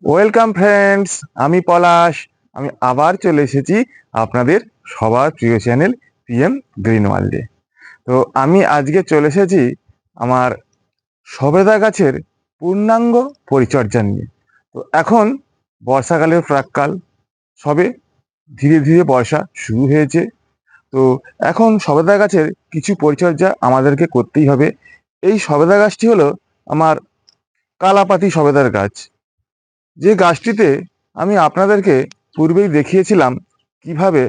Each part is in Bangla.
ওয়েলকাম ফ্রেন্ডস, আমি পলাশ। আমি আবার চলে এসেছি আপনাদের সবার প্রিয় চ্যানেল পিএম গ্রিন ওয়ার্ল্ডে। তো আমি আজকে চলে এসেছি আমার সবেদা গাছের পূর্ণাঙ্গ পরিচর্যা নিয়ে। তো এখন বর্ষাকালের প্রাক্কাল, সবে ধীরে ধীরে বর্ষা শুরু হয়েছে। তো এখন সবেদা গাছের কিছু পরিচর্যা আমাদেরকে করতেই হবে। এই সবেদা গাছটি হলো আমার কালাপাতি সবেদার গাছ, যে গাছটিতে আমি আপনাদেরকে পূর্বেই দেখিয়েছিলাম কিভাবে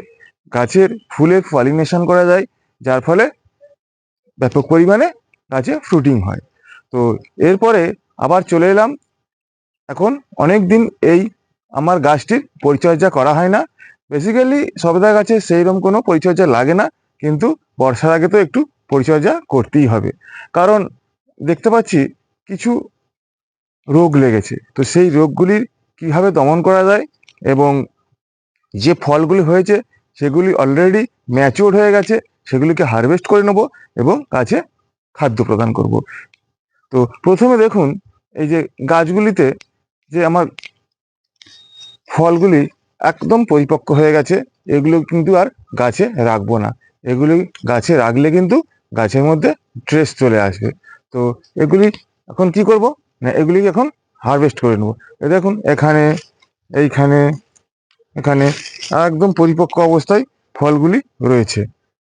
গাছের ফুলের পলিনেশন করা যায়, যার ফলে ব্যাপক পরিমাণে গাছে ফ্রুটিং হয়। তো এরপরে আবার চলে এলাম। এখন অনেক দিন এই আমার গাছটির পরিচর্যা করা হয় না। বেসিক্যালি সবেদা গাছে সেইরকম কোনো পরিচর্যা লাগে না, কিন্তু বর্ষার আগে তো একটু পরিচর্যা করতেই হবে, কারণ দেখতে পাচ্ছি কিছু রোগ লেগেছে। তো সেই রোগগুলির কিভাবে দমন করা যায়, এবং যে ফলগুলি হয়েছে সেগুলি অলরেডি ম্যাচিওর হয়ে গেছে, সেগুলিকে হারভেস্ট করে নেব এবং গাছে খাদ্য প্রদান করব। তো প্রথমে দেখুন, এই যে গাছগুলিতে যে আমার ফলগুলি একদম পরিপক্ক হয়ে গেছে, এগুলো কিন্তু আর গাছে রাখবো না। এগুলি গাছে রাখলে কিন্তু গাছের মধ্যে স্ট্রেস চলে আসবে। তো এগুলি এখন কি করব না, এগুলিকে এখন হারভেস্ট করে নেবো। এ দেখুন, এখানে, এইখানে, এখানে একদম পরিপক্ক অবস্থায় ফলগুলি রয়েছে।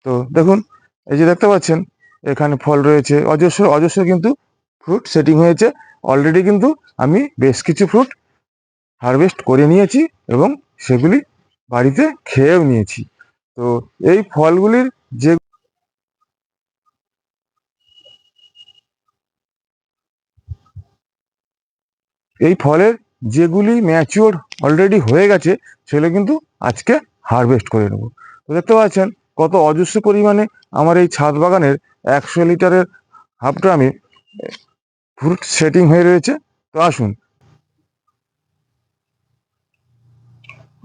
তো দেখুন, এই যে দেখতে পাচ্ছেন, এখানে ফল রয়েছে অজস্র অজস্র, কিন্তু ফ্রুট সেটিং হয়েছে অলরেডি। কিন্তু আমি বেশ কিছু ফ্রুট হারভেস্ট করে নিয়েছি এবং সেগুলি বাড়িতে খেয়েও নিয়েছি। তো এই ফলগুলির যে এই ফলের যেগুলি ম্যাচিওর অলরেডি হয়ে গেছে, সেগুলো কিন্তু আজকে হারভেস্ট করে নেব। তো দেখতে পাচ্ছেন কত অজস্র পরিমাণে আমার এই ছাদ বাগানের 100 লিটারের হাফ ড্রামে ফ্রুট সেটিং হয়ে রয়েছে। তো আসুন,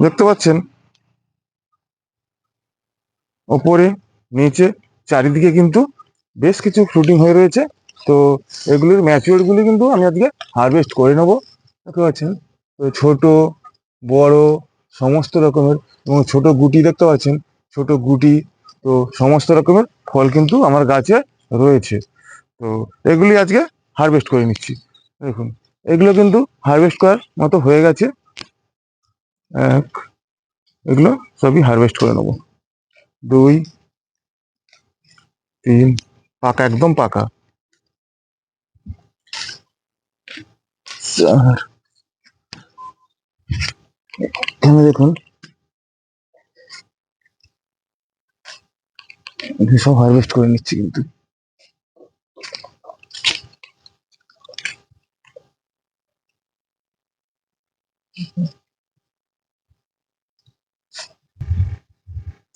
দেখতে পাচ্ছেন ওপরে, নিচে, চারিদিকে কিন্তু বেশ কিছু ফ্রুটিং হয়ে রয়েছে। তো এগুলির ম্যাচিওরগুলি কিন্তু আমি আজকে হারভেস্ট করে নেব। দেখতে পাচ্ছেন, তো ছোট বড় সমস্ত রকমের, এবং ছোট গুটি দেখতে পাচ্ছেন, ছোট গুটি। তো সমস্ত রকমের ফল কিন্তু আমার গাছে রয়েছে। তো এগুলি আজকে হারভেস্ট করে নিচ্ছি। দেখুন, এগুলো কিন্তু হারভেস্ট করার মতো হয়ে গেছে। এক, এগুলো সবই হারভেস্ট করে নেবো। দুই, তিন, পাকা, একদম পাকা। চার, এখানে দেখুন, এগুলো সব হারভেস্ট করে নিচ্ছি। কিন্তু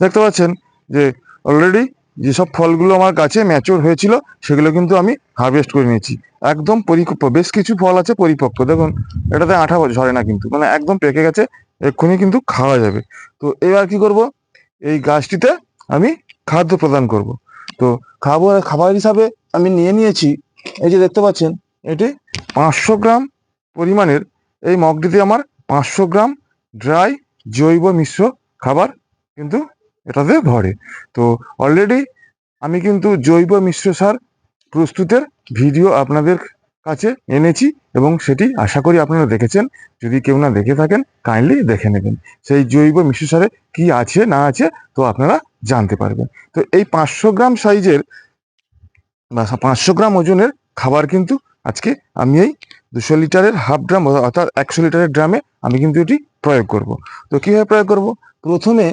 দেখতে পাচ্ছেন যে অলরেডি যেসব ফলগুলো আমার গাছে ম্যাচিওর হয়েছিল, সেগুলো কিন্তু আমি হারভেস্ট করে নিয়েছি। একদম পরিপক্ক, বেশ কিছু ফল আছে পরিপক্ক। দেখুন, এটাতে আঠা ঝরে না, কিন্তু মানে একদম পেকে গেছে, এক্ষুনি কিন্তু খাওয়া যাবে। তো এবার কি করব, এই গাছটিতে আমি খাদ্য প্রদান করব। তো খাবার হিসাবে আমি নিয়ে নিয়েছি, এই যে দেখতে পাচ্ছেন, এটি 500 গ্রাম পরিমাণের, এই মগটিতে আমার 500 গ্রাম ড্রাই জৈব মিশ্র খাবার কিন্তু এটাতে ধরে। তো অলরেডি আমি কিন্তু জৈব মিশ্র সার প্রস্তুতের ভিডিও আপনাদের কাছে এনেছি, এবং সেটি আশা করি আপনারা দেখেছেন। যদি কেউ না দেখে থাকেন, কাইন্ডলি দেখে নেবেন সেই জৈব মিশ্র সারে কি আছে না আছে, তো আপনারা জানতে পারবেন। তো এই 500 গ্রাম সাইজের বা 500 গ্রাম ওজনের খাবার কিন্তু আজকে আমি এই 200 লিটারের হাফ ড্রাম, অর্থাৎ 100 লিটারের ড্রামে আমি কিন্তু এটি প্রয়োগ করব। তো কীভাবে প্রয়োগ করব, প্রথমে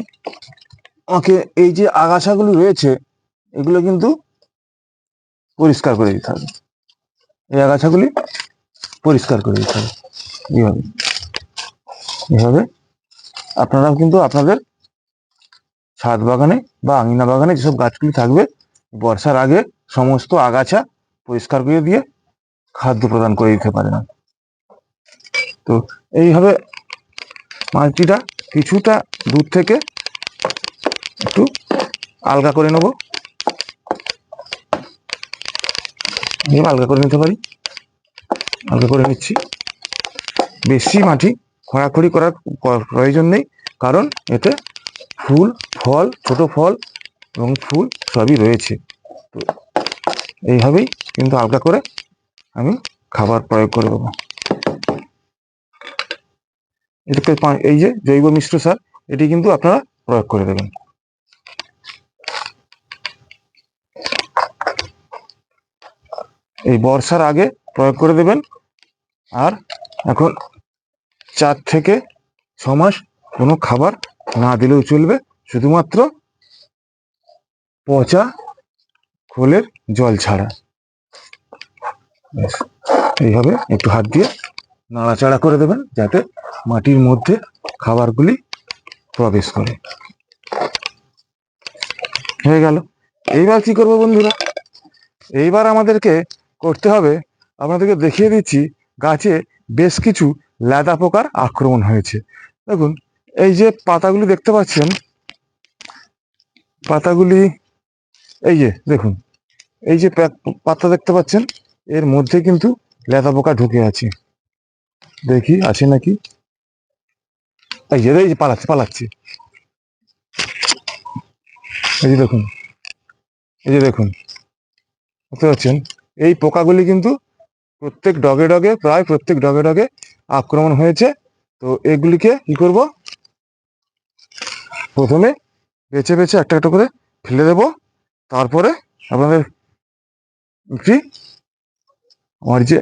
আমাকে এই যে আগাছাগুলো রয়েছে, এগুলো কিন্তু পরিষ্কার করে দিতে হবে। এই আগাছাগুলি পরিষ্কার করে দিতে হবে। এইভাবে এভাবে আপনারাও কিন্তু আপনাদের ছাদ বাগানে বা আঙিনা বাগানে যেসব গাছগুলি থাকবে, বর্ষার আগে সমস্ত আগাছা পরিষ্কার করে দিয়ে খাদ্য প্রদান করে দিতে পারেন। তো এইভাবে মাটিটা কিছুটা দূর থেকে একটু আলগা করে নেব, আলগা করে নিতে পারি, আলগা করে নিচ্ছি। বেশি মাটি খোঁড়াখুড়ি করার প্রয়োজন নেই, কারণ এতে ফুল, ফল, ছোট ফল এবং ফুল সবই রয়েছে। তো এইভাবেই কিন্তু আলগা করে আমি খাবার প্রয়োগ করে দেবো। এটাকে এই যে জৈব মিশ্র সার, এটি কিন্তু আপনারা প্রয়োগ করে দেবেন। এই বর্ষার আগে প্রয়োগ করে দেবেন। আর এখন 4 থেকে 6 মাস কোনো খাবার না দিলেও চলবে, শুধুমাত্র পচা খোলের জল ছাড়া। এইভাবে একটু হাত দিয়ে নাড়াচাড়া করে দেবেন, যাতে মাটির মধ্যে খাবারগুলি প্রবেশ করে। হয়ে গেল। এইবার কি করবো বন্ধুরা, এইবার আমাদেরকে করতে হবে, আপনাদেরকে দেখিয়ে দিচ্ছি, গাছে বেশ কিছু লেদা পোকার আক্রমণ হয়েছে। দেখুন, এই যে পাতাগুলি দেখতে পাচ্ছেন, পাতাগুলি এই যে দেখুন, এই যে পাতা দেখতে পাচ্ছেন, এর মধ্যে কিন্তু লেদা পোকা ঢুকে আছে। দেখি আছে নাকি। এই যে পালাচ্ছে পালাচ্ছে, এই যে দেখুন, এই যে দেখুন, বুঝতে পারছেন, এই পোকাগুলি কিন্তু প্রত্যেক ডগে ডগে, প্রায় প্রত্যেক ডগে ডগে আক্রমণ হয়েছে। তো এগুলিকে কি করব, প্রথমে বেছে বেছে একটা একটা করে ফেলে দেব। তারপরে আপনাদের কি আমার যে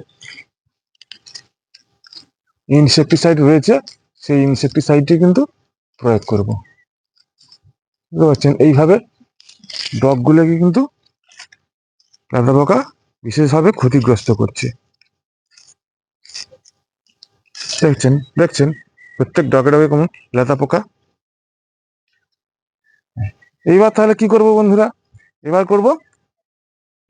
ইনসেকটিসাইড রয়েছে, সেই ইনসেকটিসাইডটি কিন্তু প্রয়োগ করব। বুঝতে পারছেন, এইভাবে ডগগুলোকে কিন্তু লেদা পোকা বিশেষভাবে ক্ষতিগ্রস্ত করছে। দেখছেন দেখছেন প্রত্যেক ডগে ডগে কেমন লেদা পোকা। এইবার তাহলে কি করব বন্ধুরা, এবার করব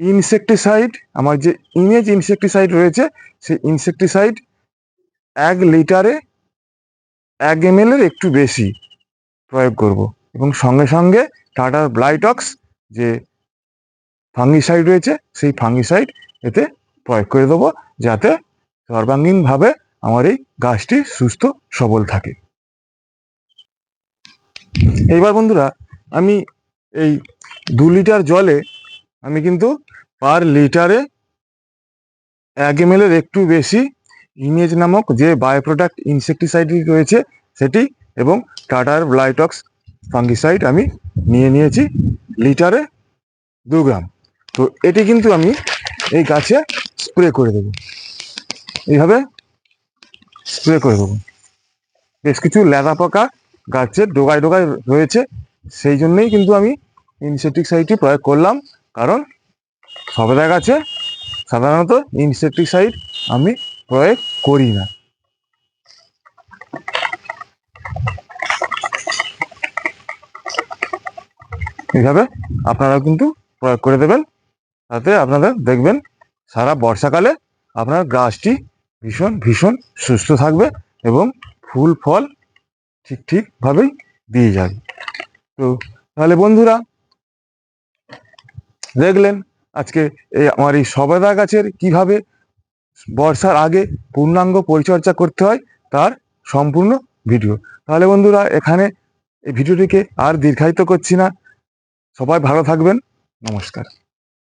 ইনসেকটিসাইড। আমার যে ইমেজ ইনসেকটিসাইড রয়েছে, সেই ইনসেকটিসাইড 1 লিটারে 1 ml এর একটু বেশি প্রয়োগ করব, এবং সঙ্গে সঙ্গে টাটার ব্লাইটক্স যে ফাঙ্গিসাইড রয়েছে, সেই ফাঙ্গিসাইড এতে প্রয়োগ করে দেবো, যাতে সর্বাঙ্গীনভাবে আমার এই গাছটি সুস্থ সবল থাকে। এইবার বন্ধুরা, আমি এই 2 লিটার জলে আমি কিন্তু পার লিটারে 1 ml এর একটু বেশি ইমেজ নামক যে বায়ো প্রোডাক্ট ইনসেকটিসাইড রয়েছে সেটি, এবং টাটার ব্লাইটক্স ফাঙ্গিসাইড আমি নিয়েছি লিটারে 2 গ্রাম। তো এটি কিন্তু আমি এই গাছে স্প্রে করে দেবো, এইভাবে স্প্রে করে দেবো। বেশ কিছু লেদা পোকা গাছের ডোগায় ডোগায় রয়েছে, সেই জন্যই কিন্তু আমি ইনসেকটিসাইডটি প্রয়োগ করলাম, কারণ সবেদা গাছে সাধারণত ইনসেকটিসাইড আমি প্রয়োগ করি না। এইভাবে আপনারাও কিন্তু প্রয়োগ করে দেবেন, তাতে আপনাদের দেখবেন সারা বর্ষাকালে আপনার গাছটি ভীষণ ভীষণ সুস্থ থাকবে এবং ফুল ফল ঠিকভাবেই দিয়ে যাবে। তো তাহলে বন্ধুরা, দেখলেন আজকে এই আমার এই সবেদা গাছের কিভাবে বর্ষার আগে পূর্ণাঙ্গ পরিচর্যা করতে হয় তার সম্পূর্ণ ভিডিও। তাহলে বন্ধুরা, এখানে এই ভিডিওটিকে আর দীর্ঘায়িত করছি না। সবাই ভালো থাকবেন। নমস্কার।